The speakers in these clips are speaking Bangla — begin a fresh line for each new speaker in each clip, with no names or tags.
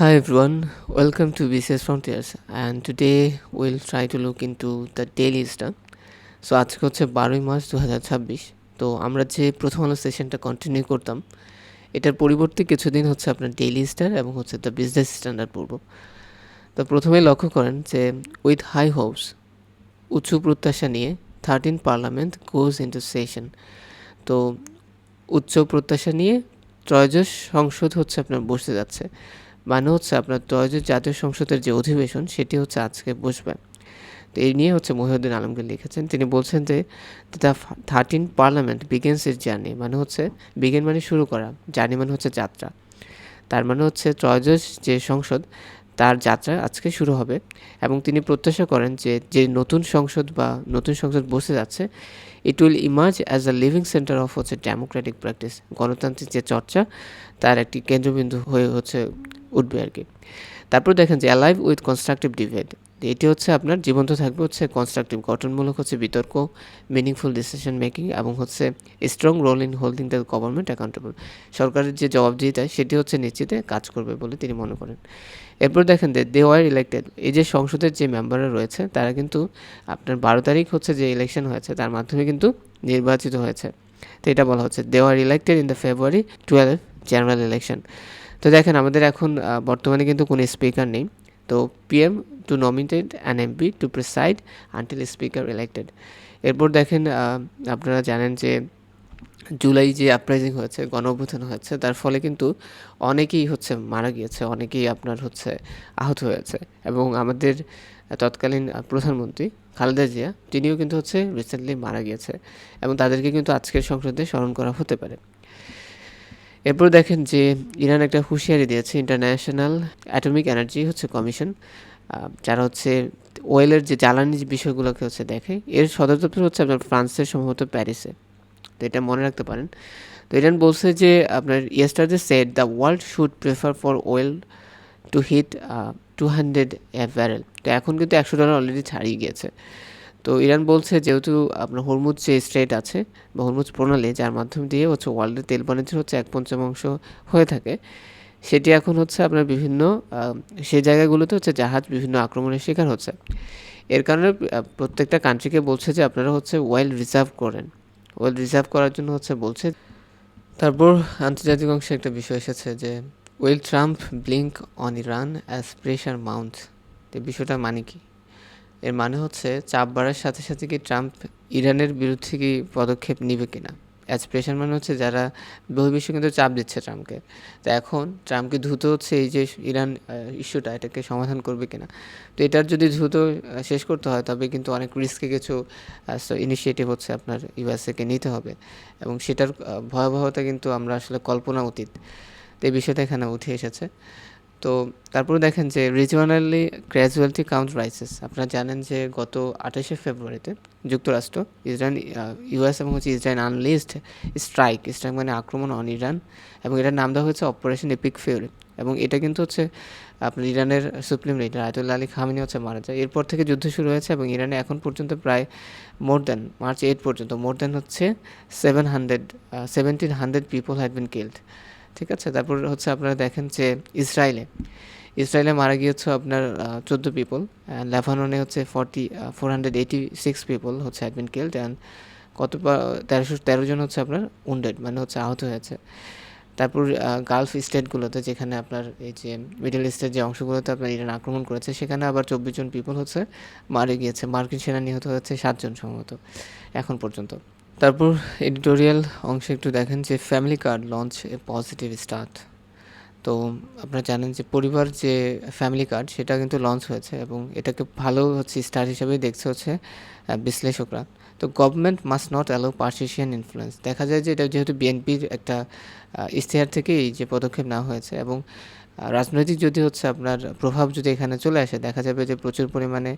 Hi everyone, welcome to BCS Frontiers and today we'll try to look into the daily star. So আজকে হচ্ছে 12ই মার্চ 2026। তো আমরা যে প্রথম আলো সেশনটা কন্টিনিউ করতাম এটার পরিবর্তে কিছুদিন হচ্ছে আপনার ডেইলি স্টার এবং হচ্ছে দ্য বিজনেস স্ট্যান্ডার্ড পড়ব। তো প্রথমেই লক্ষ্য করেন যে উইথ হাই হোপস উঁচু প্রত্যাশা নিয়ে 13 পার্লামেন্ট গোজ ইন্টু সেশন। তো উচ্চ প্রত্যাশা নিয়ে ত্রয়োদশ সংসদ হচ্ছে আপনার বসতে যাচ্ছে, মানে হচ্ছে আপনার ত্রয়োদশ জাতীয় সংসদের যে অধিবেশন সেটি হচ্ছে আজকে বসবে। তো এই নিয়ে হচ্ছে মহিউদ্দিন আলমগীর লিখেছেন, তিনি বলছেন যে the 13 parliament begins it's journey, মানে হচ্ছে বিগিন মানে শুরু করা, জার্নি মানে হচ্ছে যাত্রা। তার মানে হচ্ছে ত্রয়োদশ যে সংসদ তার যাত্রা আজকে শুরু হবে এবং তিনি প্রত্যাশা করেন যে যে নতুন সংসদ বসে যাচ্ছে it will emerge as a living centre of হচ্ছে ডেমোক্রেটিক প্র্যাকটিস, গণতান্ত্রিক যে চর্চা তার একটি কেন্দ্রবিন্দু হয়ে হচ্ছে উঠবে আর কি। তারপর দেখেন যে অ্যালাইভ উইথ কনস্ট্রাকটিভ ডিবেট, এটি হচ্ছে আপনার জীবন্ত থাকবে হচ্ছে কনস্ট্রাকটিভ গঠনমূলক হচ্ছে বিতর্ক, মিনিংফুল ডিসিশন মেকিং এবং হচ্ছে strong role in holding the government accountable, সরকারের যে জবাবদিহিতা সেটি হচ্ছে নিশ্চিতে কাজ করবে বলে তিনি মনে করেন। এরপর দেখেন যে দে ওয়ার ইলেক্টেড, এই যে সংসদের যে মেম্বাররা রয়েছে তারা কিন্তু আপনার 12 তারিখ হচ্ছে যে ইলেকশন হয়েছে তার মাধ্যমে কিন্তু নির্বাচিত হয়েছে। তো এটা বলা হচ্ছে they were elected in the February 12 general election. তো দেখেন আমাদের এখন বর্তমানে কিন্তু কোনো স্পিকার নেই, তো PM to nominate an MP to preside until speaker elected. এরপর দেখেন আপনারা জানেন যে জুলাই যে আপরাইজিং হয়েছে, গণ অভ্যুত্থান হয়েছে, তার ফলে কিন্তু অনেকেই হচ্ছে মারা গিয়েছে, অনেকেই আপনার হচ্ছে আহত হয়েছে এবং আমাদের তৎকালীন প্রধানমন্ত্রী খালেদা জিয়া তিনিও কিন্তু হচ্ছে রিসেন্টলি মারা গিয়েছে এবং তাদেরকে কিন্তু আজকের সংসদে স্মরণ করা হতে পারে। এরপর দেখেন যে ইরান একটা হুঁশিয়ারি দিয়েছে ইন্টারন্যাশনাল অ্যাটমিক এনার্জি হচ্ছে কমিশন, যারা হচ্ছে ওয়েলের যে জ্বালানি বিষয়গুলোকে হচ্ছে দেখে, এর সদর দপ্তর হচ্ছে আপনার ফ্রান্সের সম্ভবত প্যারিসে। তো এটা মনে রাখতে পারেন। তো ইরান বলছে যে আপনার yesterday said the world should prepare for oil to hit 200 a barrel. তো এখন কিন্তু $100 অলরেডি ছাড়িয়ে গিয়েছে। তো ইরান বলছে যেহেতু আপনার হরমুজ যে স্ট্রেট আছে বা হরমুজ প্রণালী যার মাধ্যম দিয়ে হচ্ছে ওয়ার্ল্ডের তেল বাণিজ্যের হচ্ছে 1/5 হয়ে থাকে, সেটি এখন হচ্ছে আপনার বিভিন্ন সেই জায়গাগুলোতে হচ্ছে জাহাজ বিভিন্ন আক্রমণের শিকার হচ্ছে। এর কারণে প্রত্যেকটা কান্ট্রিকে বলছে যে আপনারা হচ্ছে ওয়েল রিজার্ভ করেন, ওয়েল রিজার্ভ করার জন্য হচ্ছে বলছে। তারপর আন্তর্জাতিক অংশে একটা বিষয় এসেছে যে will Trump blink on Iran as pressure Mount. এই বিষয়টা মানে কি? এর মানে হচ্ছে চাপ বাড়ার সাথে সাথে কি ট্রাম্প ইরানের বিরুদ্ধে কি পদক্ষেপ নেবে কিনা। অ্যাজ প্রেশার মানে হচ্ছে যারা বহির্বিশ্ব কিন্তু চাপ দিচ্ছে ট্রাম্পকে, তো এখন ট্রাম্পকে দ্রুত হচ্ছে এই যে ইরান ইস্যুটা এটাকে সমাধান করবে কিনা। তো এটার যদি দ্রুত শেষ করতে হয় তবে কিন্তু অনেক রিস্কে কিছু ইনিশিয়েটিভ হচ্ছে আপনার ইউএসএকে নিতে হবে এবং সেটার ভয়াবহতা কিন্তু আমরা আসলে কল্পনা অতীত। তো এই বিষয়টা এখানে উঠে এসেছে। তো তারপরে দেখেন যে রিজিওনালি গ্র্যাজুয়ালিটি কাউন্ট রাইসেস। আপনারা জানেন যে গত 28শে ফেব্রুয়ারিতে যুক্তরাষ্ট্র ইসরায়েল ইউএস এবং হচ্ছে ইসরায়েল আনলিস্ট স্ট্রাইক মানে আক্রমণ অন ইরান, এবং এটার নাম দেওয়া হয়েছে অপারেশন এপিক ফিউরি। এবং এটা কিন্তু হচ্ছে আপনার ইরানের supreme leader Ayatollah Ali Khamenei হচ্ছে মারা যায়। এরপর থেকে যুদ্ধ শুরু হয়েছে এবং ইরানে এখন পর্যন্ত প্রায় মার্চ 8 পর্যন্ত হচ্ছে 1700 পিপল হ্যাড বিন কিল্ড। ঠিক আছে। তারপর হচ্ছে আপনারা দেখেন যে ইসরায়েলে মারা গিয়েছে আপনার 14 পিপল, লেবাননে হচ্ছে 486 পিপল হচ্ছে হ্যাড বিন কিল্ড অ্যান্ড 1313 জন হচ্ছে আপনার উন্ডেড মানে হচ্ছে আহত হয়েছে। তারপর গালফ স্টেটগুলোতে যেখানে আপনার এই যে মিডল ইস্টের যে অংশগুলোতে আপনার ইরান আক্রমণ করেছে সেখানে আবার 24 জন পিপল হচ্ছে মারা গিয়েছে। মার্কিন সেনা নিহত হচ্ছে 7 জন সম্ভবত এখন পর্যন্ত। তারপর এডিটোরিয়াল অংশে একটু দেখেন যে ফ্যামিলি কার্ড লঞ্চ এ পজিটিভ স্টার্ট। তো আপনারা জানেন যে পরিবার যে ফ্যামিলি কার্ড সেটা কিন্তু লঞ্চ হয়েছে এবং এটাকে ভালো হচ্ছে স্টার হিসেবে দেখছে হচ্ছে বিশ্লেষকরা। তো government must not allow partisan influence, দেখা যায় যে এটা যেহেতু বিএনপির একটা ইশতেহার থেকে এই যে পদক্ষেপ নেওয়া হয়েছে এবং রাজনৈতিক যদি হচ্ছে আপনার প্রভাব যদি এখানে চলে আসে দেখা যাবে যে প্রচুর পরিমাণে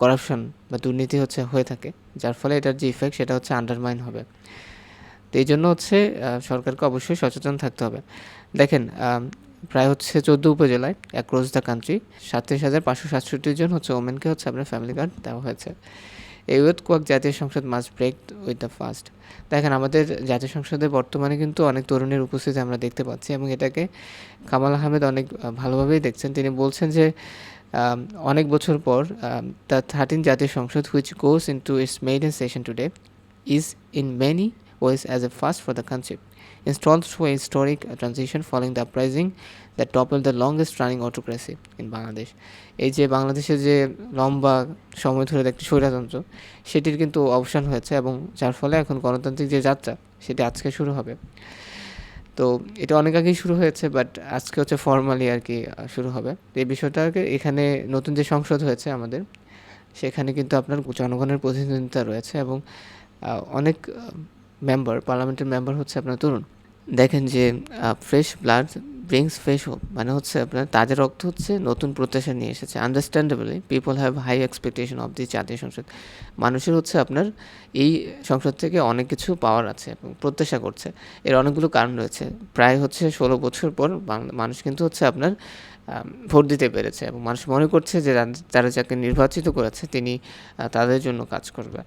করাপশন বা দুর্নীতি হচ্ছে হয়ে থাকে, যার ফলে এটার যে ইফেক্ট সেটা হচ্ছে আন্ডারমাইন হবে। তো এই জন্য হচ্ছে সরকারকে অবশ্যই সচেতন থাকতে হবে। দেখেন প্রায় হচ্ছে 14 উপজেলায় অ্যাক্রস দ্য কান্ট্রি 37,567 জন হচ্ছে ওমেনকে হচ্ছে আপনার ফ্যামিলি কার্ড দেওয়া হয়েছে। ইউথ জাতীয় সংসদ must break with the past. দেখেন আমাদের জাতীয় সংসদে বর্তমানে কিন্তু অনেক তরুণের উপস্থিতি আমরা দেখতে পাচ্ছি এবং এটাকে কামাল আহমেদ অনেক ভালোভাবেই দেখছেন। তিনি বলছেন যে অনেক বছর পর দ্য 13th জাতীয় সংসদ which goes into it's maiden session today is in many ways as a first for the country, installed through a historic transition following the uprising that toppled the longest running autocracy in Bangladesh. এই যে বাংলাদেশের যে লম্বা সময় ধরে একটি স্বৈরতন্ত্র সেটির কিন্তু অবসান হয়েছে এবং যার ফলে এখন গণতান্ত্রিক যে যাত্রা সেটি আজকে শুরু হবে। তো এটা অনেক আগেই শুরু হয়েছে, বাট আজকে হচ্ছে ফর্মালি আর কি শুরু হবে। তো এই বিষয়টাকে এখানে নতুন যে সংসদ হয়েছে আমাদের, সেখানে কিন্তু আপনার জনগণের প্রতিনিধিত্ব রয়েছে এবং অনেক পার্লামেন্টের মেম্বার হচ্ছে আপনার তরুণ। দেখেন যে fresh blood brings fresh hope, মানে হচ্ছে আপনার তাজা রক্ত হচ্ছে নতুন প্রত্যাশা নিয়ে এসেছে। Understandably people have high expectation of the Jatiya Sangsad. মানুষের হচ্ছে আপনার এই সংসদ থেকে অনেক কিছু পাওয়ার আছে এবং প্রত্যাশা করছে। এর অনেকগুলো কারণ রয়েছে। প্রায় হচ্ছে 16 বছর পর মানুষ কিন্তু হচ্ছে আপনার ভোট দিতে পেরেছে এবং মানুষ মনে করছে যে যারা যাকে নির্বাচিত করেছে তিনি তাদের জন্য কাজ করবে।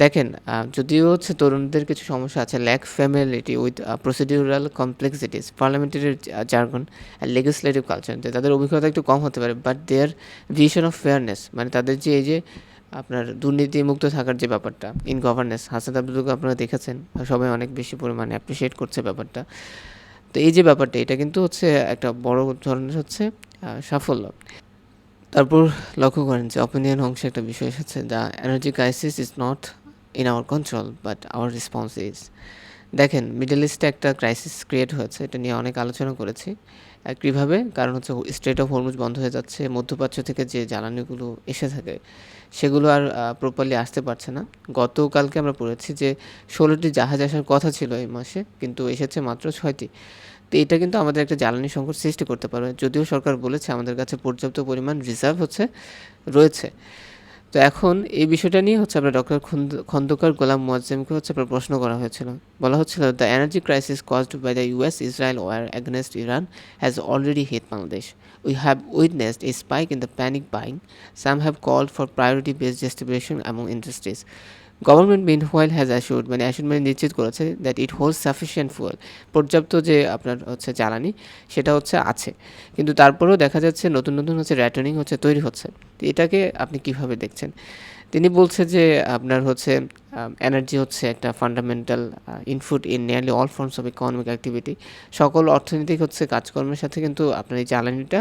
দেখেন যদিও হচ্ছে তরুণদের কিছু সমস্যা আছে, lack familiarity with procedural complexities, parliamentary jargon and legislative culture, যে তাদের অভিজ্ঞতা একটু কম হতে পারে, but their vision of fairness, মানে তাদের যে এই যে আপনার দুর্নীতিমুক্ত থাকার যে ব্যাপারটা ইন গভর্নেন্স, হাসান আব্দুলকে আপনারা দেখেছেন, সবাই অনেক বেশি পরিমাণে অ্যাপ্রিসিয়েট করছে ব্যাপারটা। তো এই যে ব্যাপারটা এটা কিন্তু হচ্ছে একটা বড় ধরনের হচ্ছে সাফল্য। তারপর লক্ষ্য করেন যে অপিনিয়ন অংশে একটা বিষয় এসেছে, the energy crisis is not in our control but hour response is. দেখেন মিডল ইস্টে একটা ক্রাইসিস ক্রিয়েট হয়েছে, এটা নিয়ে অনেক আলোচনা করেছি। কীভাবে? কারণ হচ্ছে স্ট্রেট অফ হরমুজ বন্ধ হয়ে যাচ্ছে, মধ্যপ্রাচ্য থেকে যে জ্বালানিগুলো এসে থাকে সেগুলো আর প্রপারলি আসতে পারছে না। গতকালকে আমরা পড়েছি যে 16টি জাহাজ আসার কথা ছিল এই মাসে, কিন্তু এসেছে মাত্র 6টি। তো এটা কিন্তু আমাদের একটা জ্বালানি সংকট সৃষ্টি করতে পারবে, যদিও সরকার বলেছে আমাদের কাছে পর্যাপ্ত পরিমাণ রিজার্ভ হচ্ছে রয়েছে। তো এখন এই বিষয়টা নিয়ে হচ্ছে আপনার ডক্টর খন্দকার গোলাম মোয়াজ্জেমকে হচ্ছে আপনার প্রশ্ন করা হয়েছিল। বলা হচ্ছিল the energy crisis caused by the US Israel war against Iran has already hit Bangladesh. We have witnessed a spike in the panic buying, some have called for priority based distribution among industries. Government meanwhile has assured, মানে নিশ্চিত করেছে that it holds sufficient fuel, পর্যাপ্ত যে আপনার হচ্ছে জ্বালানি সেটা হচ্ছে আছে, কিন্তু তারপরেও দেখা যাচ্ছে নতুন নতুন হচ্ছে র্যাটনিং হচ্ছে তৈরি হচ্ছে। তো এটাকে আপনি কিভাবে দেখছেন? তিনি বলছে যে আপনার হচ্ছে এনার্জি হচ্ছে একটা fundamental input in nearly all forms of economic activity. সকল অর্থনৈতিক হচ্ছে কাজকর্মের সাথে কিন্তু আপনার এই জ্বালানিটা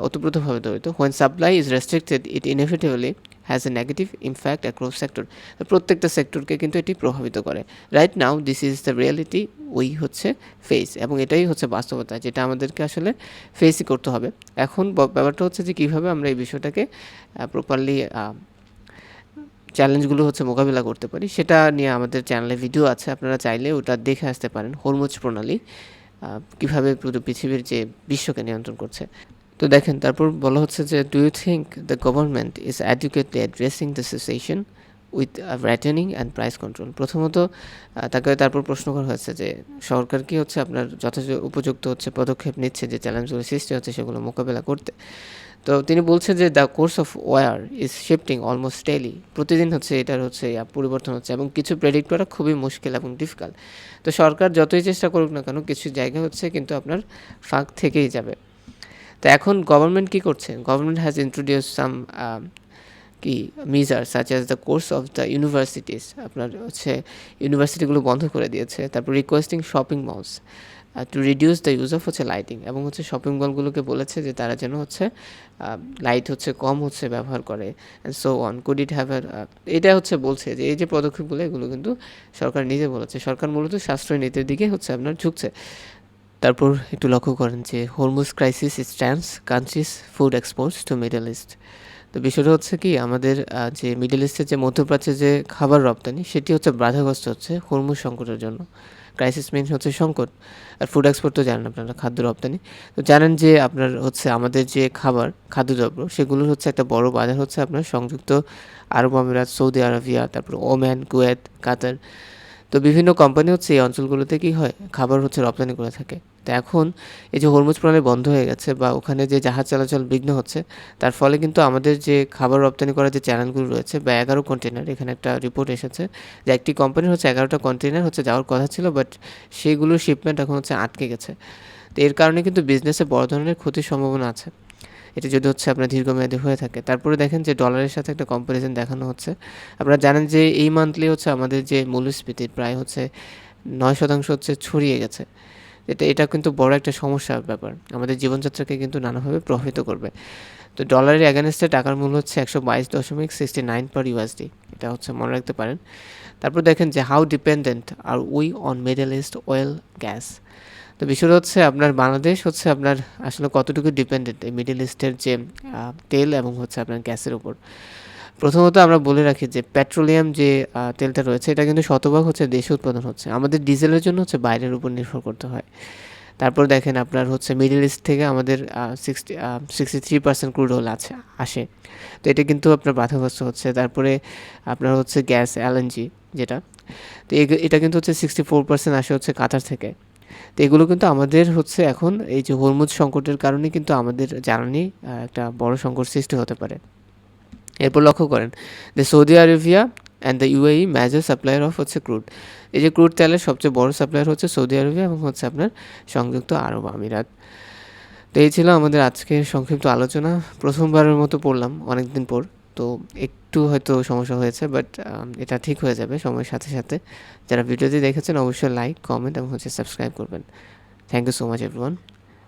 ওতপ্রোতভাবে জড়িত। When supply is restricted it inevitably has a negative impact across sector. প্রত্যেকটা সেক্টরকে কিন্তু এটি প্রভাবিত করে। Right now this is the reality we হচ্ছে ফেস, এবং এটাই হচ্ছে বাস্তবতা যেটা আমাদেরকে আসলে ফেসই করতে হবে। এখন ব্যাপারটা হচ্ছে যে কীভাবে আমরা এই বিষয়টাকে প্রপারলি চ্যালেঞ্জগুলো হচ্ছে মোকাবিলা করতে পারি, সেটা নিয়ে আমাদের চ্যানেলে ভিডিও আছে, আপনারা চাইলে ওটা দেখে আসতে পারেন। হরমুজ প্রণালী কীভাবে পুরো পৃথিবীর যে বিশ্বকে নিয়ন্ত্রণ করছে। তো দেখেন তারপর বলা হচ্ছে যে do you think the government is adequately addressing the situation with rationing and price control. প্রথমত তাকে তারপর প্রশ্ন করা হয়েছে যে সরকার কি হচ্ছে আপনার উপযুক্ত হচ্ছে পদক্ষেপ নিচ্ছে যে চ্যালেঞ্জগুলো সৃষ্টি হচ্ছে সেগুলো মোকাবেলা করতে। তো তিনি বলছেন যে the course of war is shifting almost daily, প্রতিদিন হচ্ছে এটার হচ্ছে পরিবর্তন হচ্ছে এবং কিছু প্রেডিক্ট করা খুবই মুশকিল এবং ডিফিকাল্ট। তো সরকার যতই চেষ্টা করুক না কেন কিছু জায়গা হচ্ছে কিন্তু আপনার ফাঁক থেকেই যাবে। তো এখন গভর্নমেন্ট কী করছে? Government has introduce some measure such as the course of the universities, আপনার হচ্ছে ইউনিভার্সিটিগুলো বন্ধ করে দিয়েছে। তারপর requesting shopping malls to reduce the use of হচ্ছে লাইটিং, এবং হচ্ছে শপিং মলগুলোকে বলেছে যে তারা যেন হচ্ছে লাইট হচ্ছে কম হচ্ছে ব্যবহার করে, and so on. Could it have এটা হচ্ছে বলছে যে এই যে পদক্ষেপগুলো এগুলো কিন্তু সরকার নিজে বলেছে। সরকার মূলত সাশ্রয় নীতির দিকে হচ্ছে আপনার ঝুঁকছে। তারপর একটু লক্ষ্য করেন যে Hormuz crisis stands countries food exports to Middle East. তো বিষয়টা হচ্ছে কি আমাদের যে মিডল ইস্টের যে মধ্যপ্রাচ্যে যে খাবার রপ্তানি সেটি হচ্ছে বাধাগ্রস্ত হচ্ছে হরমুজ সংকটের জন্য। ক্রাইসিস মিনস হচ্ছে সংকট, আর ফুড এক্সপোর্ট তো জানেন আপনারা, খাদ্য রপ্তানি। তো জানেন যে আপনার হচ্ছে আমাদের যে খাদ্যদ্রব্য সেগুলোর হচ্ছে একটা বড় বাজার হচ্ছে আপনার সংযুক্ত আরব আমিরাত, সৌদি আরবিয়া, তারপর ওমান, কুয়েত, কাতার। তো বিভিন্ন কোম্পানি হচ্ছে এই অঞ্চলগুলোতে কী হয় খাবার হচ্ছে রপ্তানি করে থাকে। তো এখন এই যে হরমুজ প্রণালী বন্ধ হয়ে গেছে বা ওখানে যে জাহাজ চলাচল বিঘ্ন হচ্ছে, তার ফলে কিন্তু আমাদের যে খাবার রপ্তানি করার যে চ্যানেলগুলো রয়েছে বা 11 কন্টেইনার, এখানে একটা রিপোর্ট এসেছে যে একটি কোম্পানির হচ্ছে 11টা কন্টেইনার হচ্ছে যাওয়ার কথা ছিল, বাট সেগুলোর শিপমেন্ট এখন হচ্ছে আটকে গেছে। তো এর কারণে কিন্তু বিজনেসে বড় ধরনের ক্ষতির সম্ভাবনা আছে, এটা যদি হচ্ছে আপনার দীর্ঘমেয়াদী হয়ে থাকে। তারপরে দেখেন যে ডলারের সাথে একটা কম্প্যারিজন দেখানো হচ্ছে। আপনারা জানেন যে এই মান্থলি হচ্ছে আমাদের যে মূল্যস্ফীতির প্রায় হচ্ছে 9% হচ্ছে ছড়িয়ে গেছে। এটা কিন্তু বড় একটা সমস্যার ব্যাপার, আমাদের জীবনযাত্রাকে কিন্তু নানাভাবে প্রভাবিত করবে। তো ডলারের এগেনস্টে টাকার মূল্য হচ্ছে 122.69 পার ইউএসডি, এটা হচ্ছে মনে রাখতে পারেন। তারপর দেখেন যে how dependent are we on Middle East oil gas. তো বিষয়টা হচ্ছে আপনার বাংলাদেশ হচ্ছে আপনার আসলে কতটুকু ডিপেন্ডেন্ট এই মিডল ইস্টের যে তেল এবং হচ্ছে আপনার গ্যাসের উপর। প্রথমত আমরা বলে রাখি যে পেট্রোলিয়াম যে তেলটা রয়েছে এটা কিন্তু শতভাগ হচ্ছে দেশে উৎপাদন হচ্ছে, আমাদের ডিজেলের জন্য হচ্ছে বাইরের উপর নির্ভর করতে হয়। তারপর দেখেন আপনার হচ্ছে মিডল ইস্ট থেকে আমাদের 63% ক্রুড অয়েল আসে, তো এটা কিন্তু আপনার বাধাগ্রস্ত হচ্ছে। তারপরে আপনার হচ্ছে গ্যাস এলএনজি যেটা, তো এটা কিন্তু হচ্ছে 64% আসে হচ্ছে কাতার থেকে। তো এগুলো কিন্তু আমাদের হচ্ছে এখন এই যে হরমুজ সংকটের কারণে কিন্তু আমাদের জ্বালানি একটা বড় সংকট সৃষ্টি হতে পারে। এরপর লক্ষ্য করেন যে Saudi Arabia and the UAE major supplier of হচ্ছে ক্রুড। এই যে ক্রুড তেলের সবচেয়ে বড় সাপ্লায়ার হচ্ছে সৌদি আরবিয়া এবং হচ্ছে আপনার সংযুক্ত আরব আমিরাত। তো এই ছিল আমাদের আজকের সংক্ষিপ্ত আলোচনা, প্রথমবারের মতো পড়লাম অনেক দিন পর, তো একটু হয়তো সমস্যা হয়েছে, বাট এটা ঠিক হয়ে যাবে সময়ের সাথে সাথে। যারা ভিডিওটি দেখেছেন অবশ্যই লাইক, কমেন্ট এবং হচ্ছে সাবস্ক্রাইব করবেন। Thank you so much everyone.